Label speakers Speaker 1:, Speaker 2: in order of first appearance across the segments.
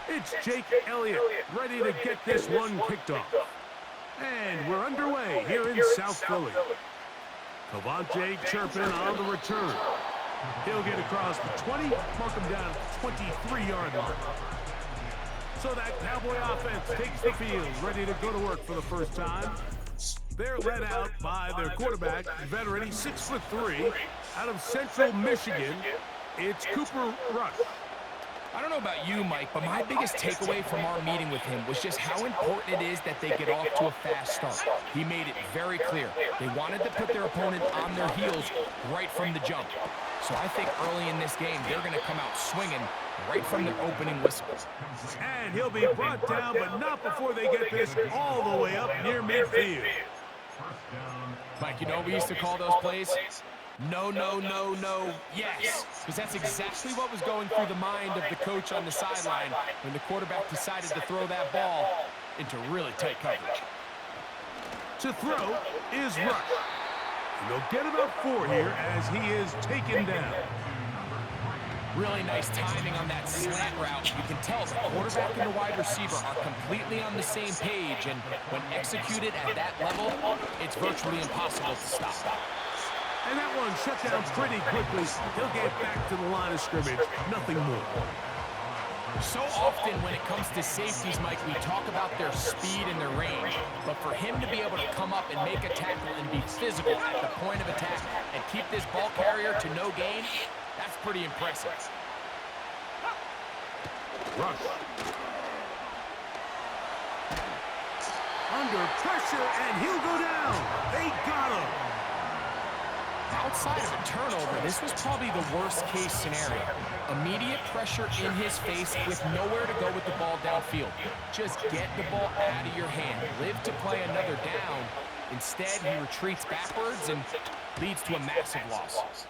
Speaker 1: It's Jake Elliott ready to get this one kicked off. And we're underway here in South Philly. Cavante chirping on the return. He'll get across the 20, mark him down at the 23-yard line. So that Cowboy offense takes the field, ready to go to work for the first time. They're led out by their quarterback, veteran, he's 6'3", out of Central Michigan. It's Cooper Rush.
Speaker 2: I don't know about you, Mike, but my biggest takeaway from our meeting with him was just how important it is that they get off to a fast start. He made it very clear. They wanted to put their opponent on their heels right from the jump. So I think early in this game, they're going to come out swinging right from the opening whistle.
Speaker 1: And he'll be brought down, but not before they get this all the way up near midfield.
Speaker 2: Mike, you know what we used to call those plays? No, no, no, no, yes. Because that's exactly what was going through the mind of the coach on the sideline when the quarterback decided to throw that ball into really tight coverage.
Speaker 1: To throw is Rush. And they'll get about 4 here as he is taken down.
Speaker 2: Really nice timing on that slant route. You can tell the quarterback and the wide receiver are completely on the same page, and when executed at that level, it's virtually impossible to stop.
Speaker 1: And that one shut down pretty quickly. He'll get back to the line of scrimmage. Nothing more.
Speaker 2: So often when it comes to safeties, Mike, we talk about their speed and their range. But for him to be able to come up and make a tackle and be physical at the point of attack and keep this ball carrier to no gain, that's pretty impressive.
Speaker 1: Rush. Under pressure, and he'll go down. They got him.
Speaker 2: Outside of a turnover, this was probably the worst-case scenario. Immediate pressure in his face with nowhere to go with the ball downfield. Just get the ball out of your hand. Live to play another down. Instead, he retreats backwards and leads to a massive loss.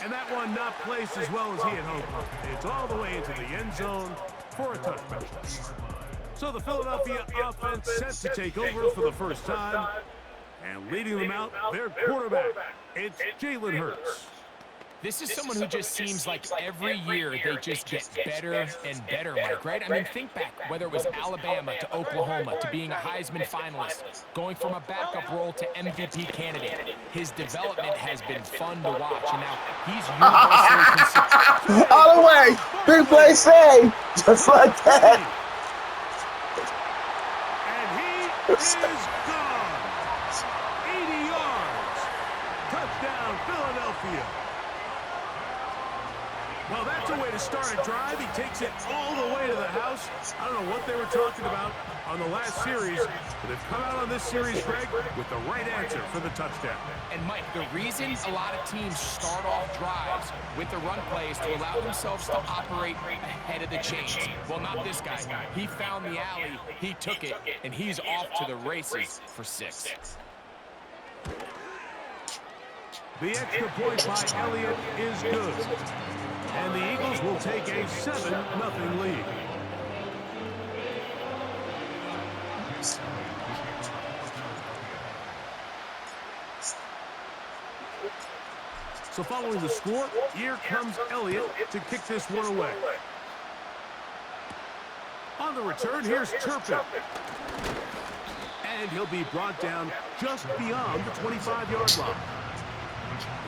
Speaker 1: And that one not placed as well as he had hoped. It's all the way into the end zone for a touchdown. So the Philadelphia offense set to take over for the first time. And leading them out, their quarterback, it's Jalen Hurts.
Speaker 2: This is someone who just seems like every year they just get better and better, Mike, right? I mean, think back, whether it was Alabama to Oklahoma to being a Heisman finalist, going from a backup role to MVP candidate. His development has been fun to watch, and now he's universally considered.
Speaker 3: All the way, big play save, just like that.
Speaker 1: And he is gone. 80 yards. Touchdown, Philadelphia. Well, that's a way to start a drive. He takes it all the way to the house. I don't know what they were talking about on the last series, but they've come out on this series, Greg, with the right answer for the touchdown.
Speaker 2: And, Mike, the reason a lot of teams start off drives with the run plays to allow themselves to operate ahead of the chains. Well, not this guy. He found the alley, he took it, and he's off to the races for 6.
Speaker 1: The extra point by Elliott is good. And the Eagles will take a 7-0 lead. So following the score, here comes Elliott to kick this one away. On the return, here's Turpin. And he'll be brought down just beyond the 25-yard line.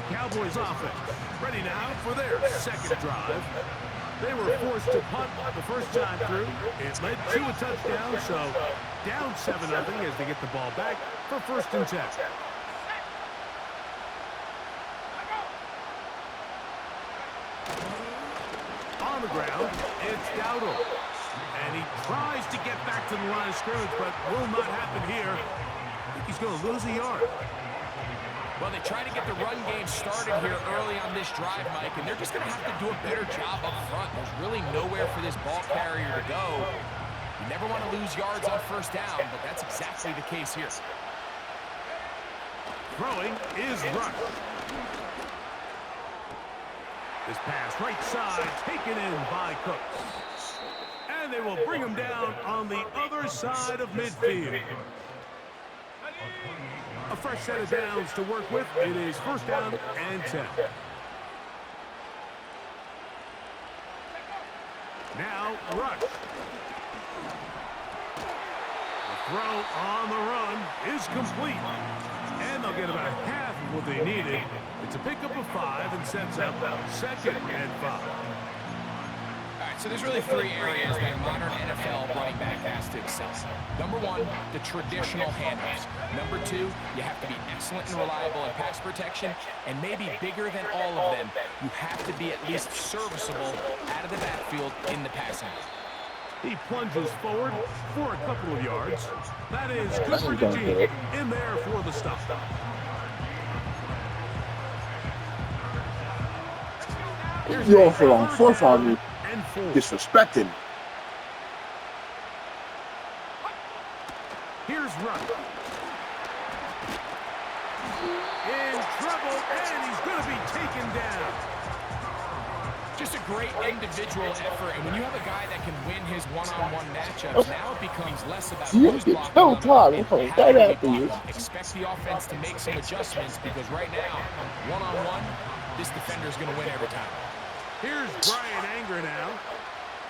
Speaker 1: The Cowboys offense ready now for their second drive. They were forced to punt the first time through. It led to a touchdown, so down 7-0 as they get the ball back for 1st and 10. On the ground, it's Dowdle. And he tries to get back to the line of scrimmage, but will not happen here. I think he's going to lose a yard.
Speaker 2: Well, they try to get the run game started here early on this drive, Mike, and they're just going to have to do a better job up front. There's really nowhere for this ball carrier to go. You never want to lose yards on 1st down, but that's exactly the case here.
Speaker 1: Throwing is Rush. This pass right side taken in by Cooks. And they will bring him down on the other side of midfield. A fresh set of downs to work with. It is first down and 10. Now, rush. The throw on the run is complete. And they'll get about half of what they needed. It's a pickup of 5 and sets up second and 5.
Speaker 2: All right, so there's really 3 areas that a modern NFL running back has to excel. Number 1, the traditional handoffs. Number 2, you have to be excellent and reliable in pass protection. And maybe bigger than all of them, you have to be at least serviceable out of the backfield in the passing game.
Speaker 1: He plunges forward for a couple of yards. That is Cooper DeJean in there for the stop.
Speaker 3: You going for on 4th on me. Disrespecting.
Speaker 1: Here's Rush. In trouble, and he's going to be taken down.
Speaker 2: Just a great individual effort, and when you have a guy that can win his one-on-one matchups, now it becomes less about who's blocking him and how do we block him. Expect the offense to make some adjustments, because right now, one-on-one, this defender is going to win every time.
Speaker 1: Here's Brian Anger now.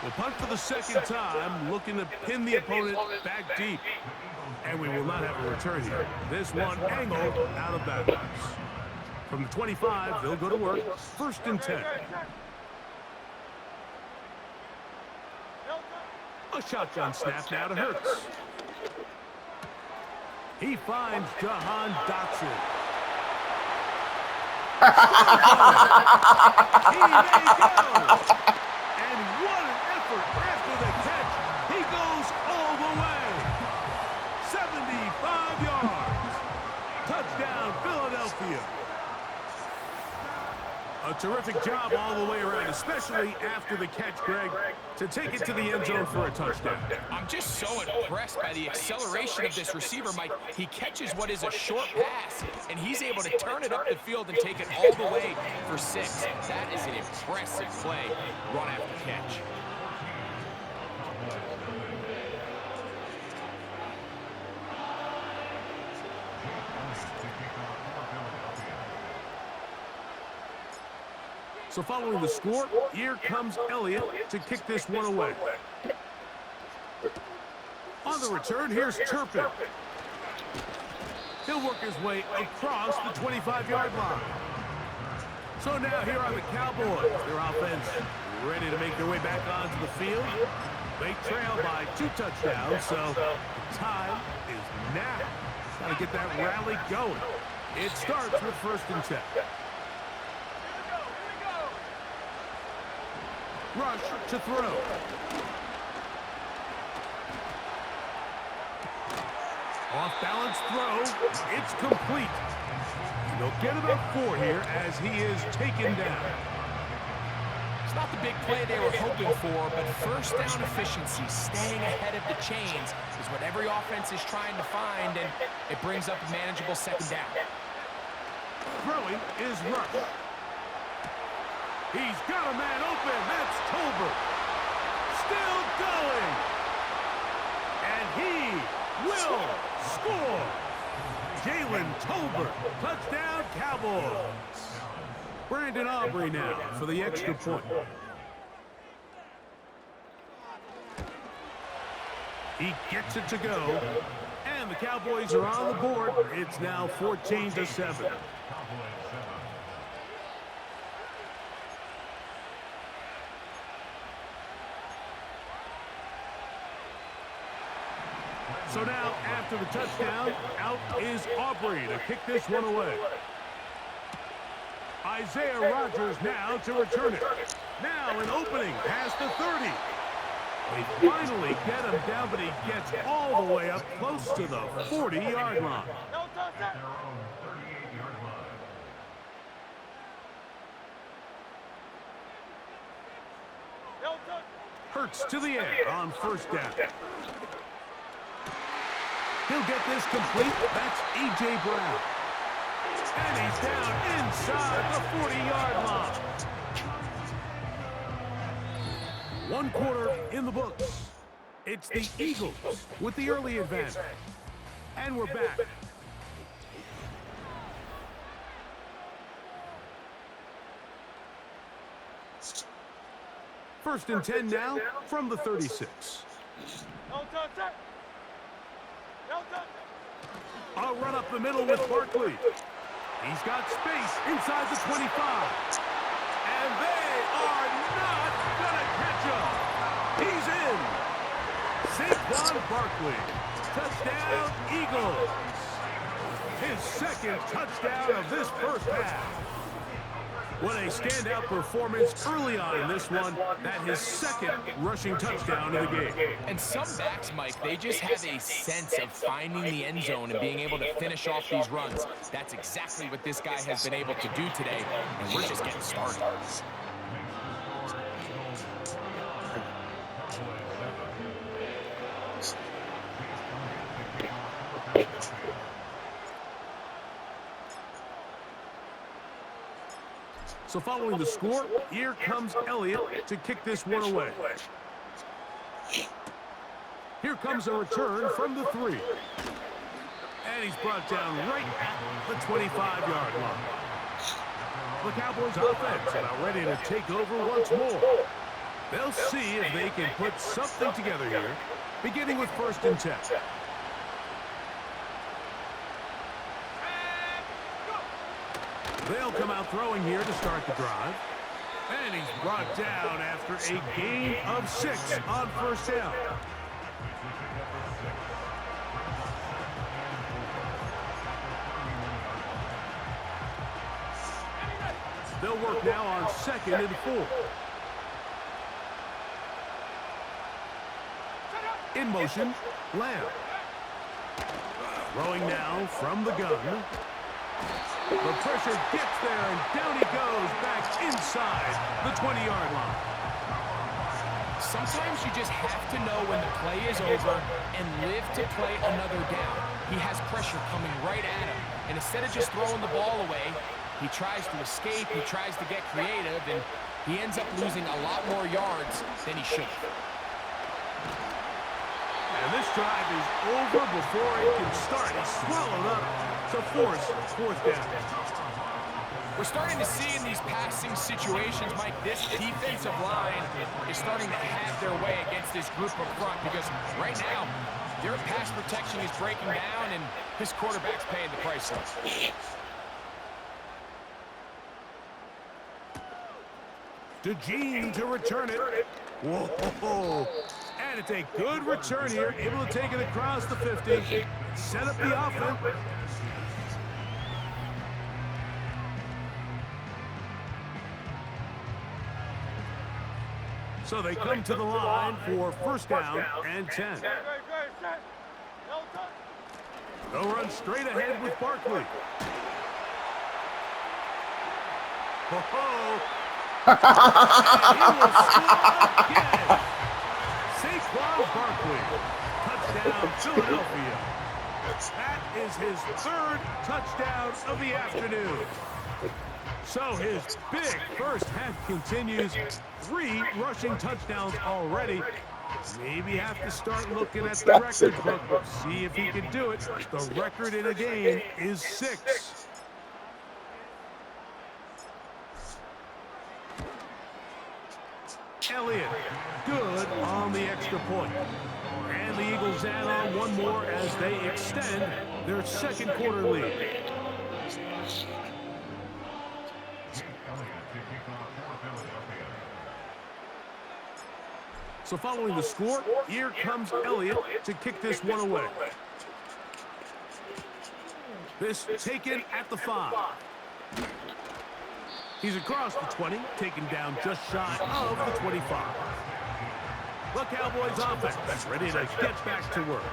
Speaker 1: We'll punt for the second time, looking to pin the opponent back deep. And we will not have a return here. This one angled out of bounds. From the 25, they'll go to work. First and 10. A shotgun snap now to Hurts. He finds Jahan Dotson. He may go. And what an effort after the catch. He goes all the way. 75 yards. Touchdown, Philadelphia. A terrific job all the way around, especially after the catch, Greg, to take it to the end zone for a touchdown.
Speaker 2: I'm just so impressed by the acceleration of this receiver, Mike. He catches what is a short pass, and he's able to turn it up the field and take it all the way for 6. That is an impressive play, run after catch.
Speaker 1: So following the score, here comes Elliott to kick this one away. On the return, here's Turpin. He'll work his way across the 25-yard line. So now here are the Cowboys. Their offense ready to make their way back onto the field. They trail by 2 touchdowns, so the time is now. Got to get that rally going. It starts with first and 10. Rush to throw. Off-balance throw. It's complete. They'll get about 4 here as he is taken down.
Speaker 2: It's not the big play they were hoping for, but first down efficiency, staying ahead of the chains, is what every offense is trying to find, and it brings up a manageable second down.
Speaker 1: Throwing is Rush. He's got a man open. That's Tolbert. Still going. And he will score. Jalen Tolbert. Touchdown, Cowboys. Brandon Aubrey now for the extra point. He gets it to go. And the Cowboys are on the board. It's now 14-7. So now, after the touchdown, out is Aubrey to kick this one away. Isaiah Rodgers now to return it. Now an opening past the 30. They finally get him down, but he gets all the way up close to the 40-yard line. Hurts to the end on first down. He'll get this complete. That's A.J. Brown. And he's down inside the 40-yard line. 1 quarter in the books. It's the Eagles with the early advantage. And we're back. First and 10 now from the 36. A run up the middle with Barkley. He's got space inside the 25. And they are not going to catch him. He's in. Saquon Barkley. Touchdown, Eagles. His second touchdown of this first half. What a standout performance early on in this one. That his second rushing touchdown of the game.
Speaker 2: And some backs, Mike, they just have a sense of finding the end zone and being able to finish off these runs. That's exactly what this guy has been able to do today, and we're just getting started.
Speaker 1: So following the score, here comes Elliott to kick this one away. Here comes a return from the 3. And he's brought down right at the 25-yard line. The Cowboys offense about ready to take over once more. They'll see if they can put something together here, beginning with first and 10. They'll come out throwing here to start the drive. And he's brought down after a gain of 6 on first down. They'll work now on 2nd and 4. In motion, Lamb. Throwing now from the gun. The pressure gets there, and down he goes back inside the 20-yard line.
Speaker 2: Sometimes you just have to know when the play is over and live to play another down. He has pressure coming right at him, and instead of just throwing the ball away, he tries to escape, he tries to get creative, and he ends up losing a lot more yards than he should.
Speaker 1: And this drive is over before it can start. He's swallowed up. So fourth down.
Speaker 2: We're starting to see in these passing situations, Mike, this defensive line is starting to have their way against this group up front because right now, their pass protection is breaking down and this quarterback's paying the price for it.
Speaker 1: DeJean to return it. Whoa. And it's a good return here. Able to take it across the 50. Set up the offense. So they come to the line for first down and 10. They'll run straight ahead with Barkley. And he will score again. Saquon Barkley. Touchdown, Philadelphia. That is his 3rd touchdown of the afternoon. So his big first half continues. 3 rushing touchdowns already. Maybe have to start looking at the record book. See if he can do it. The record in a game is 6. Elliott, good on the extra point. And the Eagles add on one more as they extend their second quarter lead. So following the score, here comes Elliott to kick this one away. This taken at the 5. He's across the 20, taken down just shy of the 25. The Cowboys offense ready to get back to work.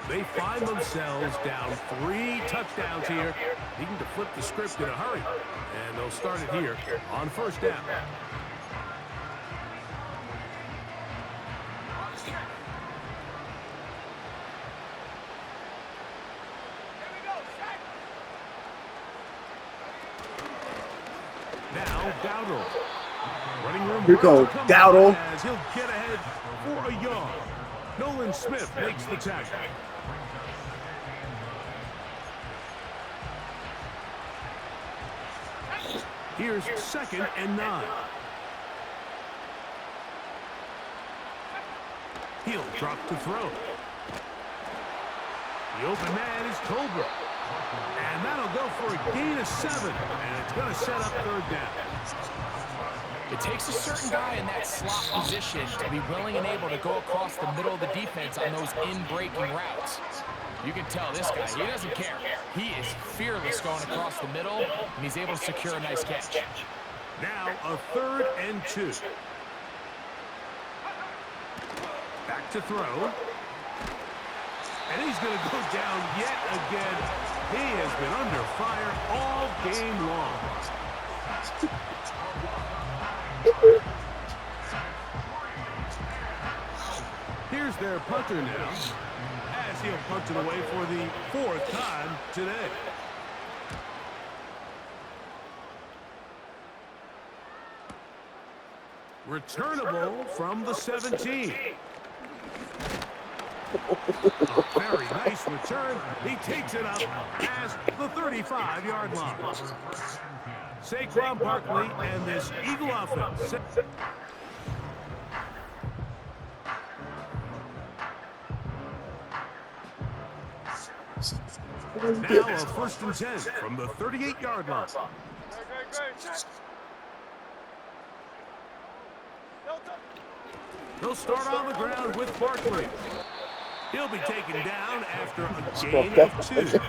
Speaker 1: They find themselves down 3 touchdowns here, needing to flip the script in a hurry. And they'll start it here on first down. Now Dowdle. Running room.
Speaker 3: Here goes Dowdle.
Speaker 1: As he'll get ahead for a yard. Nolan Smith makes the tackle. Here's 2nd and 9. He'll drop to throw. The open man is Tolbert. And that'll go for a gain of 7. And it's going to set up third down.
Speaker 2: It takes a certain guy in that slot position to be willing and able to go across the middle of the defense on those in-breaking routes. You can tell this guy, he doesn't care. He is fearless going across the middle, and he's able to secure a nice catch.
Speaker 1: Now a 3rd and 2. Back to throw. And he's going to go down yet again. He has been under fire all game long. Here's their punter now, as he'll punch it away for the 4th time today. Returnable from the 17. A very nice return. He takes it up past the 35-yard line. Saquon Barkley and this Eagle offense. Now a 1st and 10 from the 38-yard line. He'll start on the ground with Barkley. He'll be taken down after a gain of 2.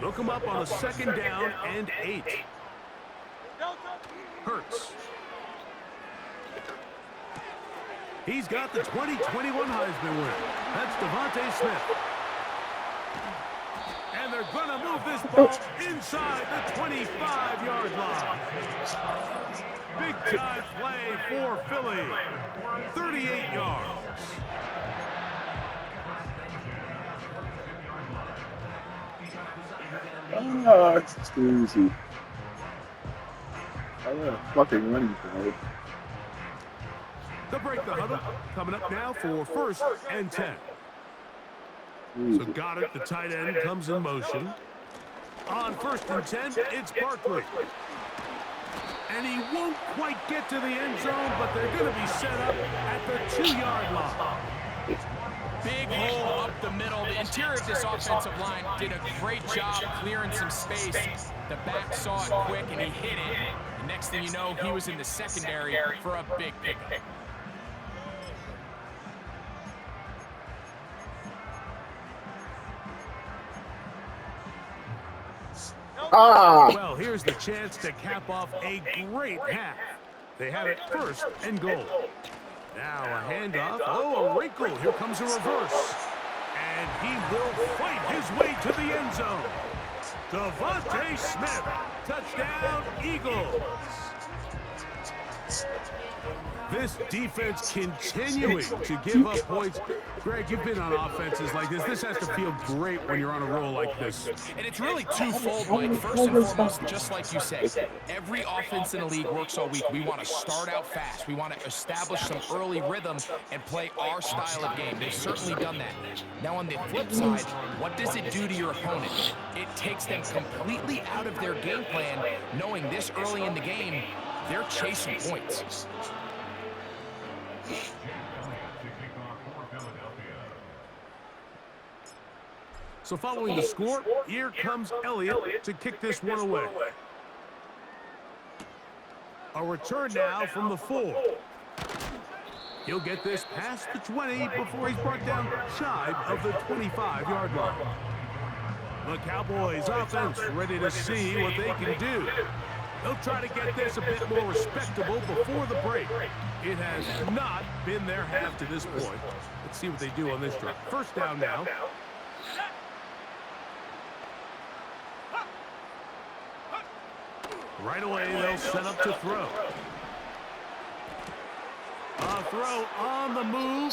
Speaker 1: They'll come up on a 2nd down and 8. Hurts. He's got the 2021 Heisman winner. That's Devontae Smith. And they're going to move this ball inside the 25-yard line. Big-time play for Philly. 38 yards.
Speaker 3: Oh, it's too easy. I'm gonna fucking running for it.
Speaker 1: They'll break the huddle. Coming up now for 1st and 10. So got it. The tight end comes in motion. On 1st and 10, it's Barkley. And he won't quite get to the end zone, but they're going to be set up at the 2-yard line.
Speaker 2: Big hole up the middle. The interior of this offensive line did a great job clearing some space. The back saw it quick, and he hit it. The next thing you know, he was in the secondary for a big pickup.
Speaker 1: Well, here's the chance to cap off a great half. They have it 1st and goal. Now a handoff. Oh, a wrinkle. Here comes a reverse. And he will fight his way to the end zone. Devontae Smith. Touchdown, Eagles. This defense continuing to give up points. Greg, you've been on offenses like this. This has to feel great when you're on a roll like this.
Speaker 2: And it's really twofold, Mike. First and foremost, just like you said, every offense in the league works all week. We want to start out fast. We want to establish some early rhythm and play our style of game. They've certainly done that. Now, on the flip side, what does it do to your opponent? It takes them completely out of their game plan, knowing this early in the game, they're chasing points.
Speaker 1: So following the score, here comes Elliott to kick this one away. A return now from the 4. He'll get this past the 20 before he's brought down shy of the 25-yard line. The Cowboys offense ready to see what they can do. They'll try to get this a bit more respectable before the break. It has not been their half to this point. Let's see what they do on this drive. 1st down now. Right away, they'll set up to throw. A throw on the move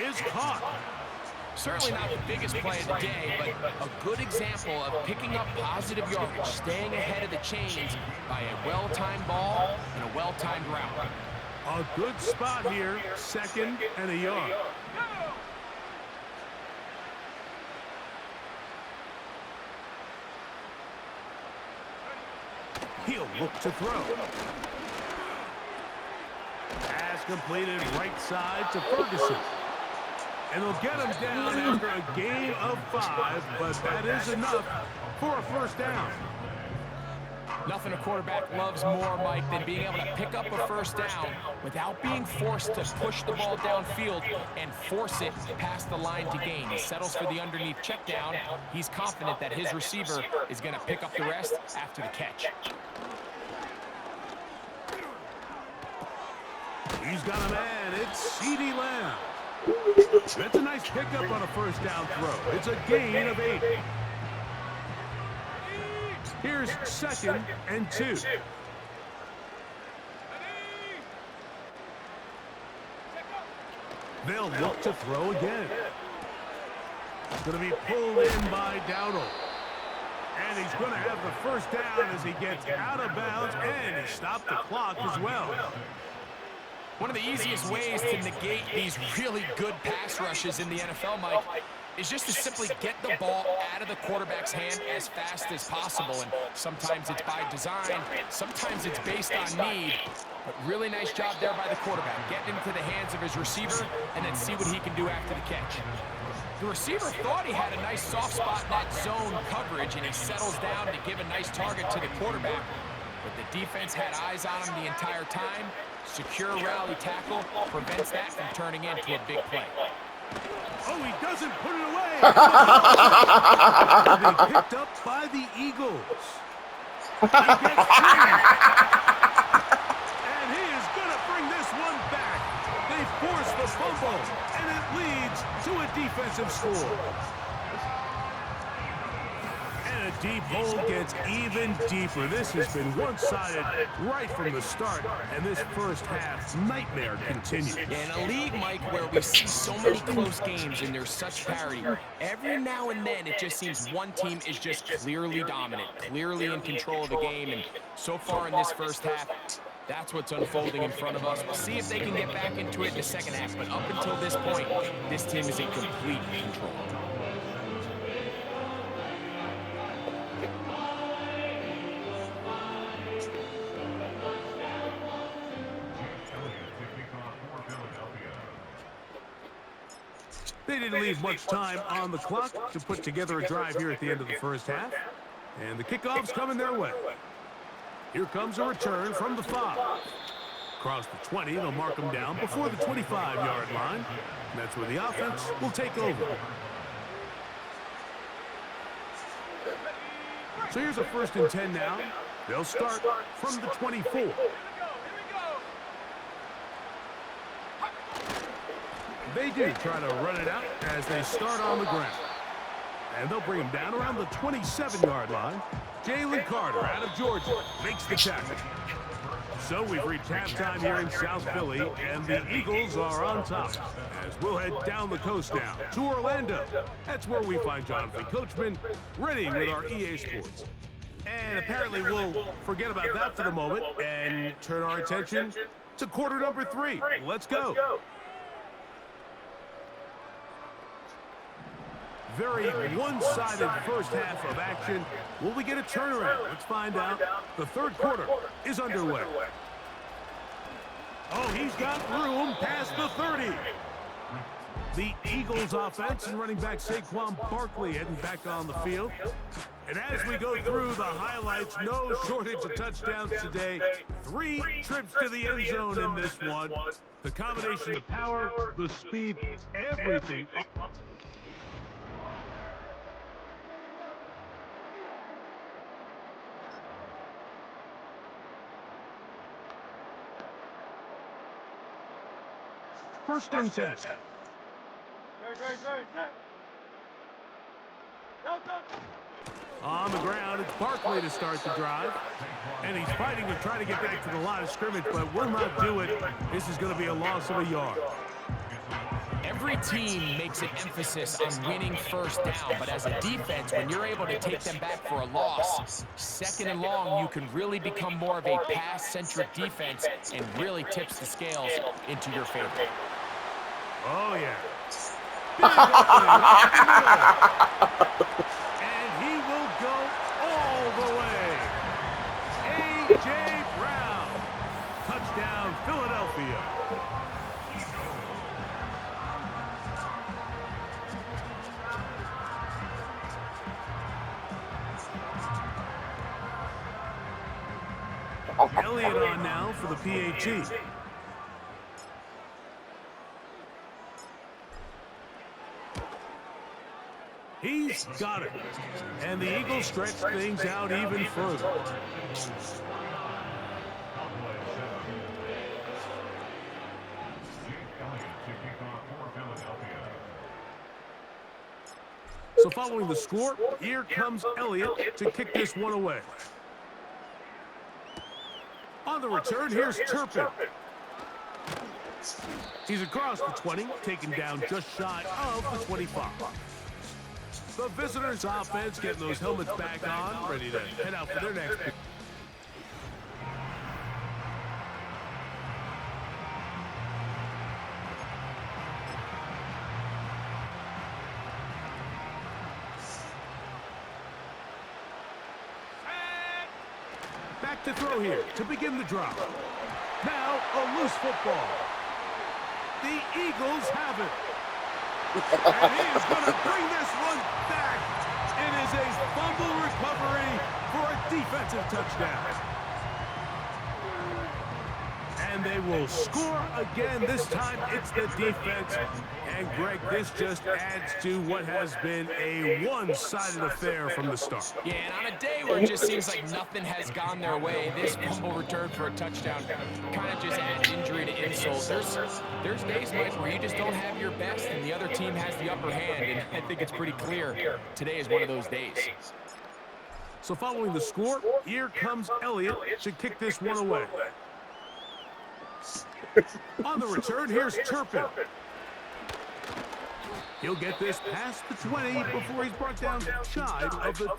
Speaker 1: is caught.
Speaker 2: Certainly not the biggest play of the day, but a good example of picking up positive yardage, staying ahead of the chains by a well-timed ball and a well-timed route.
Speaker 1: A good spot here, 2nd and a yard. He'll look to throw. Pass completed right side to Ferguson. And they'll get him down after a gain of 5, but that is enough for a first down.
Speaker 2: Nothing a quarterback loves more, Mike, than being able to pick up a first down without being forced to push the ball downfield and force it past the line to gain. He settles for the underneath check down. He's confident that his receiver is going to pick up the rest after the catch.
Speaker 1: He's got a man. It's CeeDee Lamb. That's a nice pickup on a first down throw. It's a gain of 8. Here's 2nd and 2. They'll look to throw again. It's going to be pulled in by Dowdle. And he's going to have the first down as he gets out of bounds, and he stopped the clock as well.
Speaker 2: One of the easiest ways to negate these really good pass rushes in the NFL, Mike, is just to simply get the ball out of the quarterback's hand as fast as possible. And sometimes it's by design, sometimes it's based on need. But really nice job there by the quarterback, getting into the hands of his receiver and then see what he can do after the catch. The receiver thought he had a nice soft spot in that zone coverage, and he settles down to give a nice target to the quarterback. But the defense had eyes on him the entire time. Secure rally tackle prevents that from turning into a big play.
Speaker 1: Oh, he doesn't put it away. They picked up by the Eagles. He gets 3. And he is going to bring this one back. They force the fumble, and it leads to a defensive score. And a deep hole gets even deeper. This has been one-sided right from the start, and this first half nightmare continues.
Speaker 2: In a league, Mike, where we see so many close games and there's such parity, every now and then it just seems one team is just clearly dominant, clearly in control of the game, and so far in this first half, that's what's unfolding in front of us. We'll see if they can get back into it in the second half, but up until this point, this team is in complete control.
Speaker 1: They didn't leave much time on the clock to put together a drive here at the end of the first half. And the kickoff's coming their way. Here comes a return from the 5. Across the 20, they'll mark them down before the 25-yard line. And that's where the offense will take over. So here's a 1st and 10 now. They'll start from the 24. They do try to run it out as they start on the ground. And they'll bring him down around the 27-yard line. Jalen Carter out of Georgia makes the tackle. So we've reached halftime here in South Philly, and the Eagles are on top. As we'll head down the coast now to Orlando. That's where we find Jonathan Coachman ready with our EA Sports. And apparently we'll forget about that for the moment and turn our attention to quarter number 3. Let's go. Very one-sided first half of action. Will we get a turnaround? Let's find out. The third quarter is underway. Oh, he's got room past the 30. The Eagles offense and running back Saquon Barkley heading back on the field. And as we go through the highlights, no shortage of touchdowns today. 3 trips to the end zone in this one. The combination of power, the speed, everything. First and 10. On the ground, it's Barkley to start the drive. And he's fighting to try to get back to the line of scrimmage, but will not do it. This is going to be a loss of a yard.
Speaker 2: Every team makes an emphasis on winning first down, but as a defense, when you're able to take them back for a loss, 2nd and long, you can really become more of a pass-centric defense and really tips the scales into your favor.
Speaker 1: Oh, yeah. Big opening right in the middle. And he will go all the way. A.J. Brown. Touchdown Philadelphia. Elliott on now for the PAT. He's got it. And the Eagles stretch things out even further. So following the score, here comes Elliott to kick this one away. On the return, here's Turpin. He's across the 20, taken down just shy of the 25. The visitors' offense getting those helmets back on, ready to head out for their next pick. Back to throw here to begin the drive. Now a loose football. The Eagles have it. And he's going to bring this one back. It is a fumble recovery for a defensive touchdown. And they will score again. This time it's the defense. And, Greg, this just adds to what has been a one-sided affair from the start.
Speaker 2: Yeah, and on a day where it just seems like nothing has gone their way, this fumble return for a touchdown kind of just adds injury to insult. There's days, Mike, where you just don't have your best and the other team has the upper hand, and I think it's pretty clear today is one of those days.
Speaker 1: So following the score, here comes Elliott to kick this one away. On the return, here's Turpin. He'll get this past the 20 before he's brought down shy of the...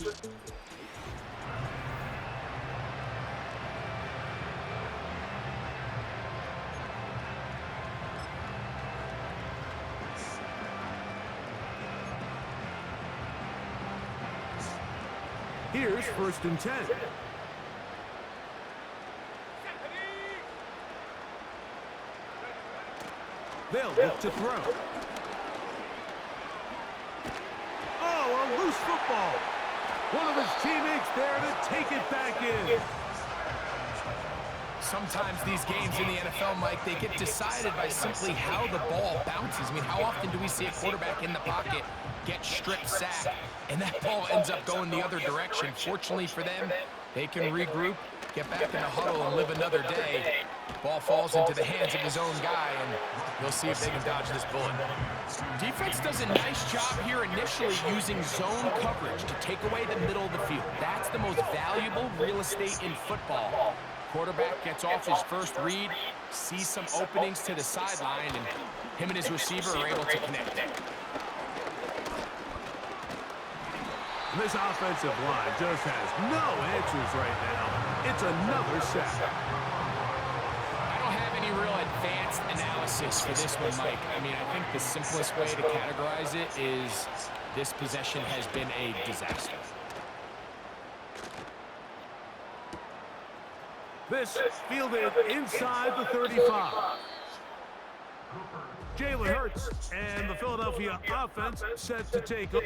Speaker 1: Here's 1st and 10. They'll look to throw. Oh, a loose football. One of his teammates there to take it back in.
Speaker 2: Sometimes these games in the NFL, Mike, they get decided by simply how the ball bounces. I mean, how often do we see a quarterback in the pocket get strip sacked, and that ball ends up going the other direction? Fortunately for them, they can regroup, get back in the huddle, and live another day. Ball falls into the hands of his own guy, and we'll see if they can dodge this bullet. Defense does a nice job here initially using zone coverage to take away the middle of the field. That's the most valuable real estate in football. Quarterback gets off his first read, sees some openings to the sideline, and him and his receiver are able to connect.
Speaker 1: This offensive line just has no answers right now. It's another sack.
Speaker 2: I don't have any real advanced analysis for this one, Mike. I mean, I think the simplest way to categorize it is this possession has been a disaster.
Speaker 1: This fielded inside the 35. Jalen Hurts and the Philadelphia offense set to take up.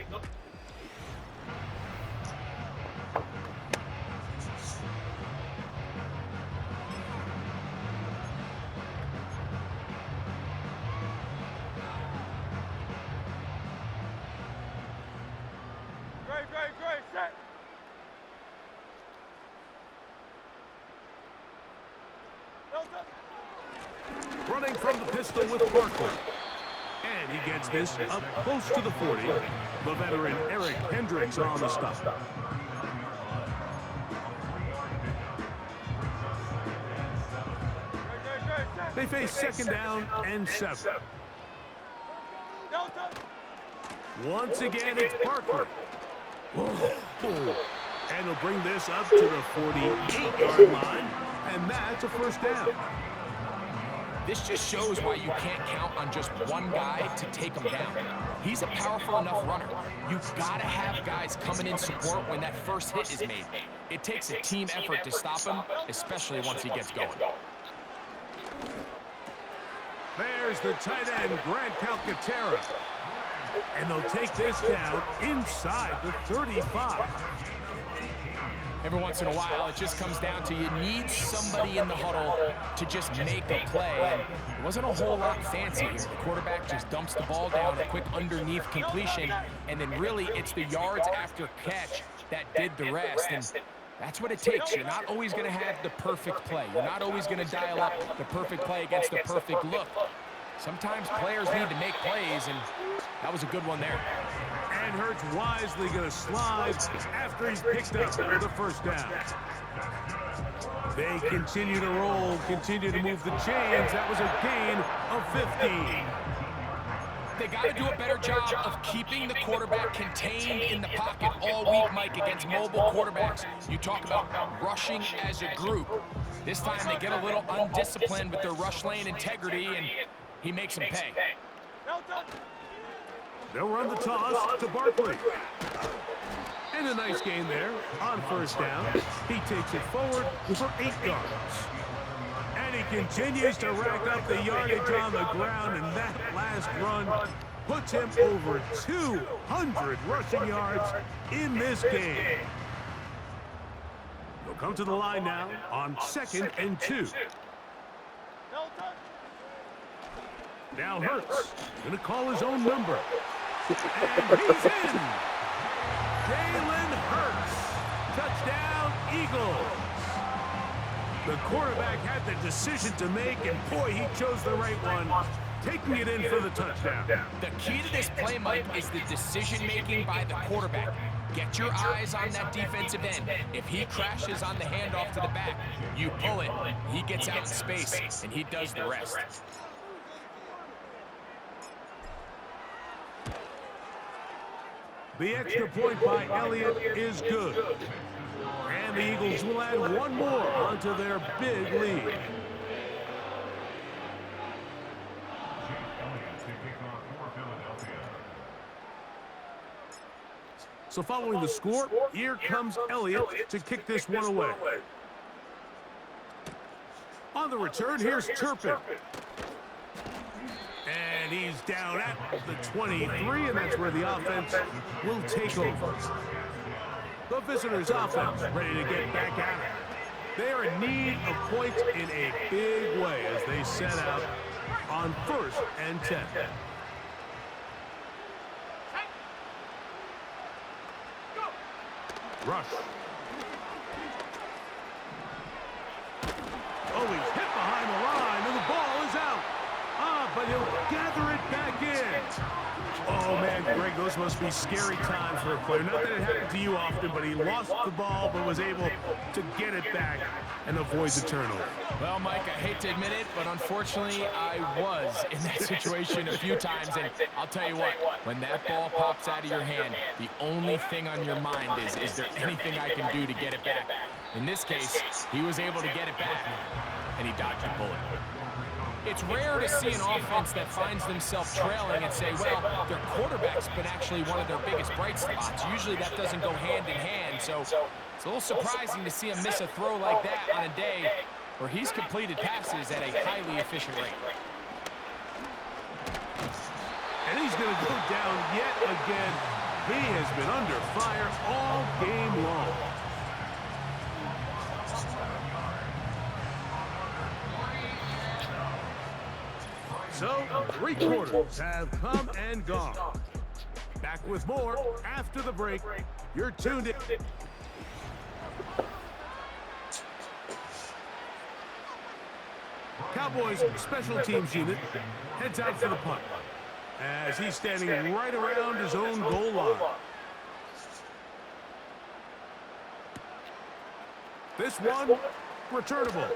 Speaker 4: Great, set.
Speaker 1: Running from the pistol with Barkley. And he gets this up close to the 40. The veteran Eric Hendricks on the stop. They face 2nd down and 7. Once again, it's Barkley. And he'll bring this up to the 48-yard line. And that's a 1st down.
Speaker 2: This just shows why you can't count on just one guy to take him down. He's a powerful enough runner. You've got to have guys coming in support when that first hit is made. It takes a team effort to stop him, especially once he gets going.
Speaker 1: There's the tight end, Grant Calcaterra. And they'll take this down inside the 35.
Speaker 2: Every once in a while, it just comes down to you need somebody in the huddle to just make a play. And it wasn't a whole lot fancy here. The quarterback just dumps the ball down, a quick underneath completion, and then really it's the yards after catch that did the rest. And that's what it takes. You're not always going to have the perfect play. You're not always going to dial up the perfect play against the perfect look. Sometimes players need to make plays, and that was a good one there.
Speaker 1: And Hurts wisely going to slide after he's picked up for the first down. They continue to roll, continue to move the chains. That was a gain of 15.
Speaker 2: They got to do a better job of keeping the quarterback contained in the pocket all week, Mike, against mobile quarterbacks. You talk about rushing as a group. This time they get a little undisciplined with their rush lane integrity, and he makes them pay.
Speaker 1: They'll run the toss to Barkley. And a nice gain there on first down. He takes it forward for 8 yards. And he continues to rack up the yardage on the ground, and that last run puts him over 200 rushing yards in this game. They'll come to the line now on 2nd and 2. Now Hurts going to call his own number. And he's in. Jalen Hurts. Touchdown, Eagles. The quarterback had the decision to make, and boy, he chose the right one, taking it in for the touchdown.
Speaker 2: The key to this play, Mike, is the decision-making by the quarterback. Get your eyes on that defensive end. If he crashes on the handoff to the back, you pull it, he gets out in space, and he does the rest.
Speaker 1: The extra point by Elliott is good. And the Eagles will add one more onto their big lead. So following the score, here comes Elliott to kick this one away. On the return, here's Turpin. And he's down at the 23, and that's where the offense will take over. The visitors' offense ready to get back at it. They are in need of points in a big way as they set out on 1st and 10. Rush. Oh, he's hit behind the line, and the ball is out. But he'll gather it back in. Oh, man, Greg, those must be scary times for a player. Not that it happened to you often, but he lost the ball but was able to get it back and avoid the turnover.
Speaker 2: Well, Mike, I hate to admit it, but unfortunately, I was in that situation a few times. And I'll tell you what, when that ball pops out of your hand, the only thing on your mind is there anything I can do to get it back? In this case, he was able to get it back, and he dodged a bullet. It's rare to see an offense that finds themselves trailing and say, well, their quarterback's been actually one of their biggest bright spots. Usually that doesn't go hand in hand, so it's a little surprising to see him miss a throw like that on a day where he's completed passes at a highly efficient rate.
Speaker 1: And he's going to go down yet again. He has been under fire all game long. So, 3 quarters have come and gone. Back with more after the break. You're tuned in. Cowboys special teams unit heads out for the punt as he's standing right around his own goal line. This one, returnable.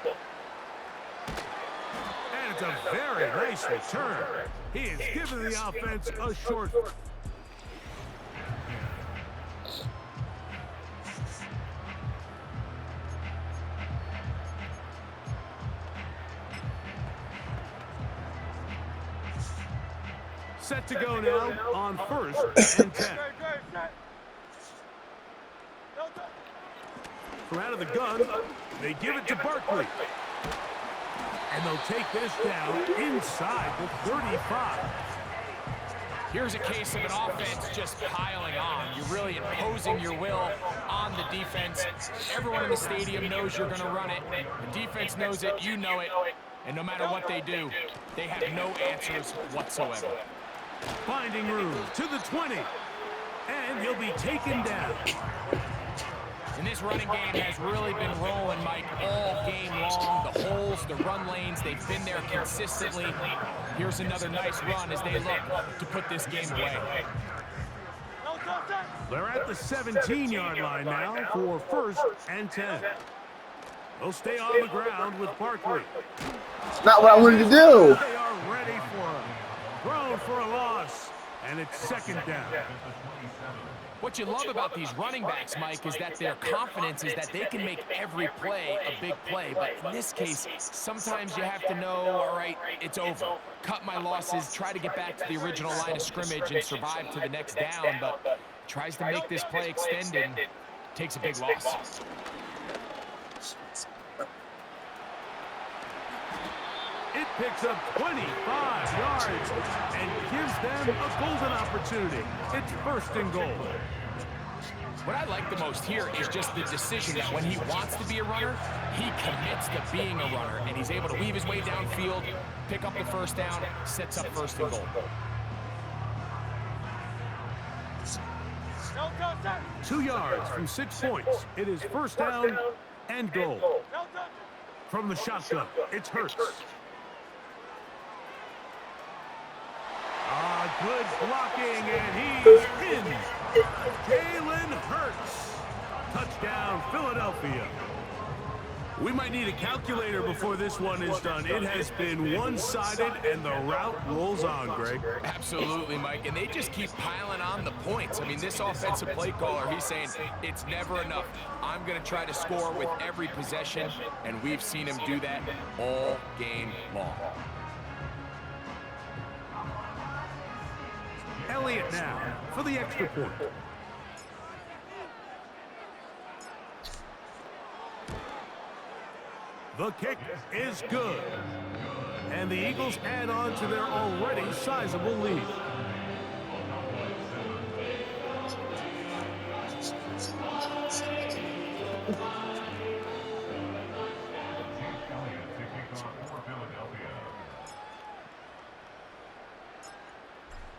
Speaker 1: And it's a very nice return. He is giving the offense a short. Set to go now on 1st and 10. From out of the gun, they give it to Barkley. And they'll take this down inside the 35.
Speaker 2: Here's a case of an offense just piling on. You're really imposing your will on the defense. Everyone in the stadium knows you're going to run it. The defense knows it, you know it. And no matter what they do, they have no answers whatsoever.
Speaker 1: Finding room to the 20. And he'll be taken down.
Speaker 2: And this running game has really been rolling, Mike, all game long. The holes, the run lanes, they've been there consistently. Here's another nice run as they look to put this game away.
Speaker 1: They're at the 17-yard line now for 1st and 10. They'll stay on the ground with Barkley.
Speaker 3: Not what I wanted to do.
Speaker 1: They are ready for him. Thrown for a loss, and it's 2nd down.
Speaker 2: What you love about these running backs, Mike, is that their confidence is that they can make every play a big play. But in this case, sometimes you have to know, all right, it's over. Cut my losses, try to get back to the original line of scrimmage and survive to the next down, but tries to make this play extended, takes a big loss.
Speaker 1: It picks up 25 yards and gives them a golden opportunity. It's 1st and goal.
Speaker 2: What I like the most here is just the decision that when he wants to be a runner, he commits to being a runner, and he's able to weave his way downfield, pick up the 1st down, sets up 1st and goal.
Speaker 1: 2 yards from 6 points. It is 1st down and goal. From the shotgun, it's Hurts. Good blocking, and he's in. Jalen Hurts. Touchdown, Philadelphia. We might need a calculator before this one is done. It has been one-sided, and the route rolls on, Greg.
Speaker 2: Absolutely, Mike, and they just keep piling on the points. I mean, this offensive play caller, he's saying it's never enough. I'm going to try to score with every possession, and we've seen him do that all game long.
Speaker 1: Elliott now for the extra point. The kick is good. And the Eagles add on to their already sizable lead.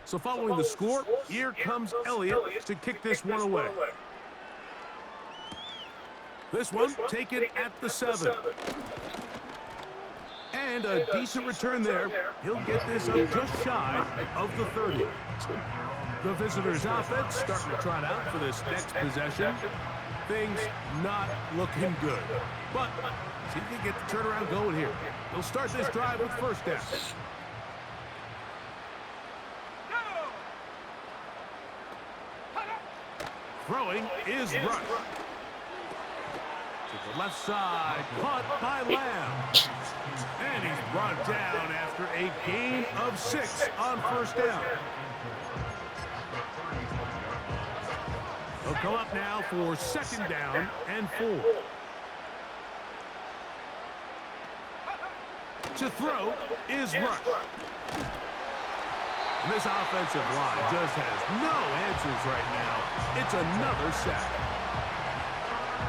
Speaker 1: So following the score, here comes Elliott to kick this one away. This one taken at the 7. And a decent return there. He'll get this up just shy of the 30. The visitors' offense starting to trot out for this next possession. Things not looking good. But see if they get the turnaround going here. They'll start this drive with 1st down. Throwing is Rush. To the left side, caught by Lamb. And he's brought down after a gain of 6 on 1st down. They'll come up now for 2nd down and 4. To throw is Rush. And this offensive line just has no answers right now. It's another sack.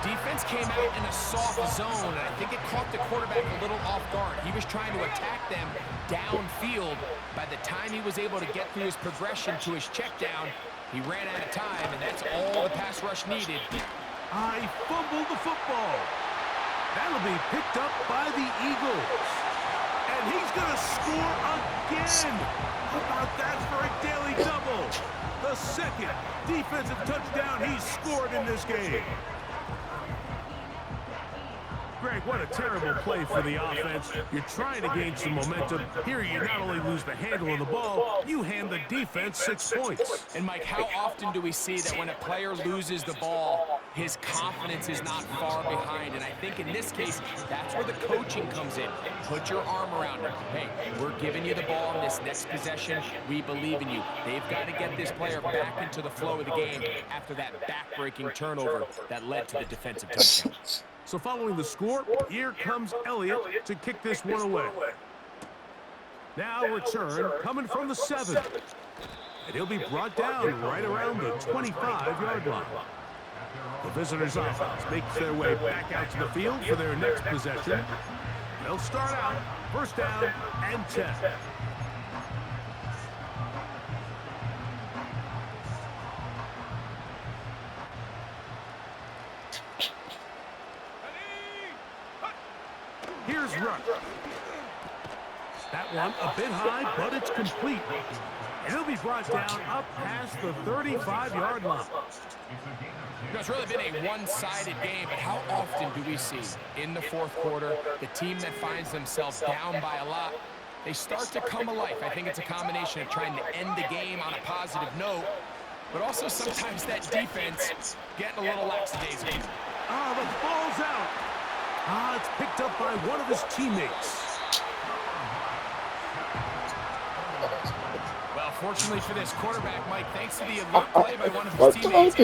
Speaker 2: Defense came out in a soft zone, and I think it caught the quarterback a little off guard. He was trying to attack them downfield. By the time he was able to get through his progression to his check down, he ran out of time, and that's all the pass rush needed.
Speaker 1: I fumbled the football. That'll be picked up by the Eagles. And he's going to score again. How about that for a daily double? The 2nd defensive touchdown he's scored in this game. Greg, what a terrible play for the offense. You're trying to gain some momentum. Here you not only lose the handle of the ball, you hand the defense 6 points.
Speaker 2: And Mike, how often do we see that when a player loses the ball, his confidence is not far behind? And I think in this case, that's where the coaching comes in. Put your arm around him. Hey, we're giving you the ball in this next possession. We believe in you. They've got to get this player back into the flow of the game after that back-breaking turnover that led to the defensive touchdown.
Speaker 1: So following the score, here comes Elliott to kick this one away. Now return coming from the 7. And he'll be brought down right around the 25-yard line. The visitors' offense makes their way back out to the field for their next possession. They'll start out first down and 10. Here's Rush. That one a bit high, but it's complete. And he'll be brought down up past the 35-yard line.
Speaker 2: It's really been a one-sided game, but how often do we see in the fourth quarter the team that finds themselves down by a lot, they start to come alive? I think it's a combination of trying to end the game on a positive note, but also sometimes that defense getting a little lackadaisical.
Speaker 1: Ah, the ball's out. Ah, it's picked up by one of his teammates.
Speaker 2: Well, fortunately for this quarterback, Mike, thanks to the alert play by one of his teammates,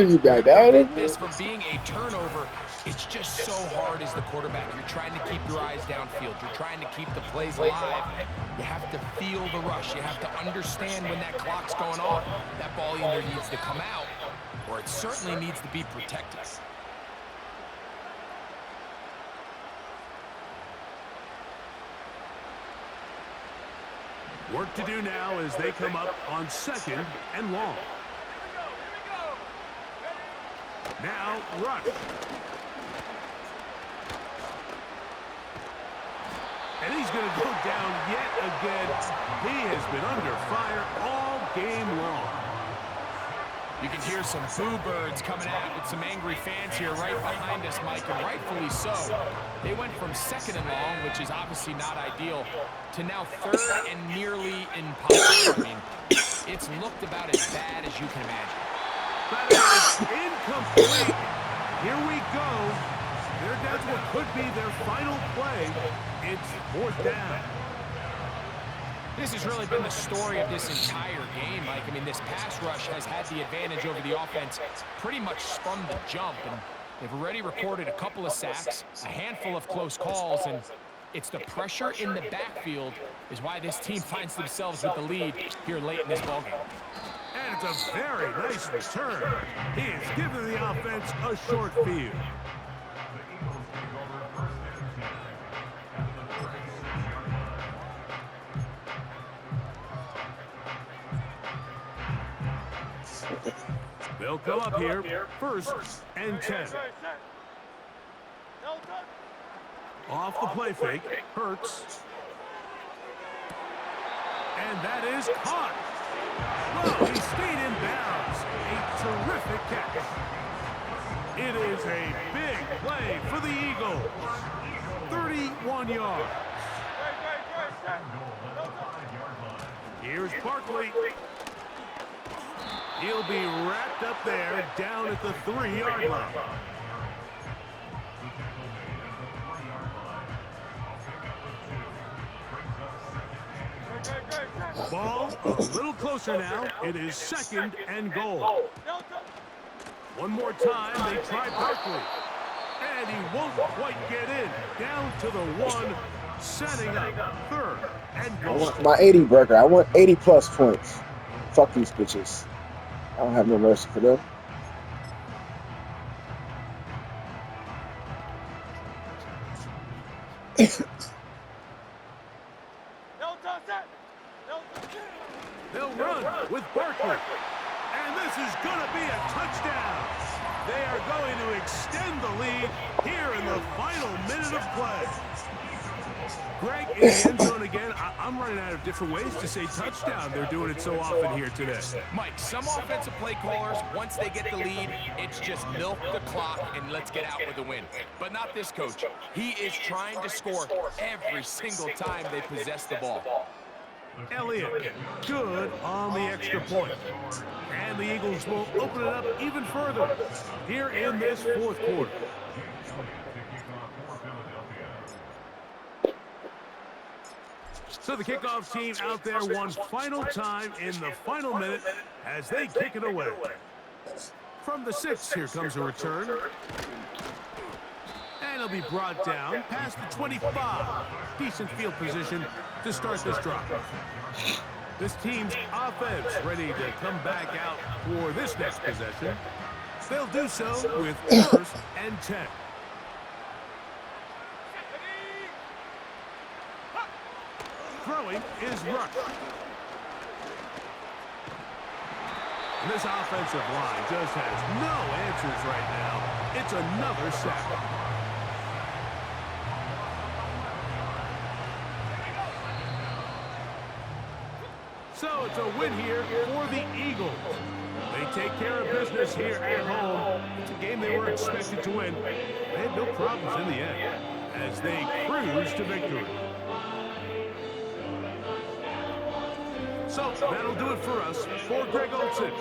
Speaker 2: this from being a turnover, it's just so hard as the quarterback. You're trying to keep your eyes downfield. You're trying to keep the plays alive. You have to feel the rush. You have to understand when that clock's going off. That ball either needs to come out or it certainly needs to be protected.
Speaker 1: Work to do now as they come up on 2nd and long. Now, Rush. And he's going to go down yet again. He has been under fire all game long.
Speaker 2: You can hear some boo birds coming out with some angry fans here right behind us, Mike, and rightfully so. They went from 2nd and long, which is obviously not ideal, to now 3rd and nearly impossible. I mean, it's looked about as bad as you can imagine.
Speaker 1: That is incomplete. Here we go. They're down to what could be their final play. It's 4th down.
Speaker 2: This has really been the story of this entire game, Mike. I mean, this pass rush has had the advantage over the offense pretty much from the jump, and they've already recorded a couple of sacks, a handful of close calls, and it's the pressure in the backfield is why this team finds themselves with the lead here late in this ballgame.
Speaker 1: And it's a very nice return. He is giving the offense a short field. They'll come up here, 1st and 10. Off the play fake, Hurts. And that is caught. Well, he stayed in bounds. A terrific catch. It is a big play for the Eagles. 31 yards. Here's Barkley. He'll be wrapped up there down at the 3-yard line. Ball a little closer now. It is 2nd and goal. One more time, they try Barkley. And he won't quite get in. Down to the 1, setting up 3rd and goal.
Speaker 3: I want my 80 burger. I want 80+ points. Fuck these bitches. I don't have no mercy for them.
Speaker 1: They'll run with Barkley. And this is going to be a touchdown. They are going to extend the lead here in the final minute of play. Greg, in the end zone again. I'm running out of different ways to say touchdown. They're doing it so often here today.
Speaker 2: Mike, some offensive play callers, once they get the lead, it's just milk the clock and let's get out with a win. But not this coach. He is trying to score every single time they possess the ball.
Speaker 1: Elliott, good on the extra point. And the Eagles will open it up even further here in this 4th quarter. So the kickoff team out there one final time in the final minute as they kick it away. From the 6, here comes a return. And he'll be brought down past the 25. Decent field position to start this drive. This team's offense ready to come back out for this next possession. They'll do so with 1st and 10. Throwing is Rush. And this offensive line just has no answers right now. It's another sack. So it's a win here for the Eagles. They take care of business here at home. It's a game they were expected to win. They had no problems in the end as they cruise to victory. So that'll do it for us. For Greg Olson,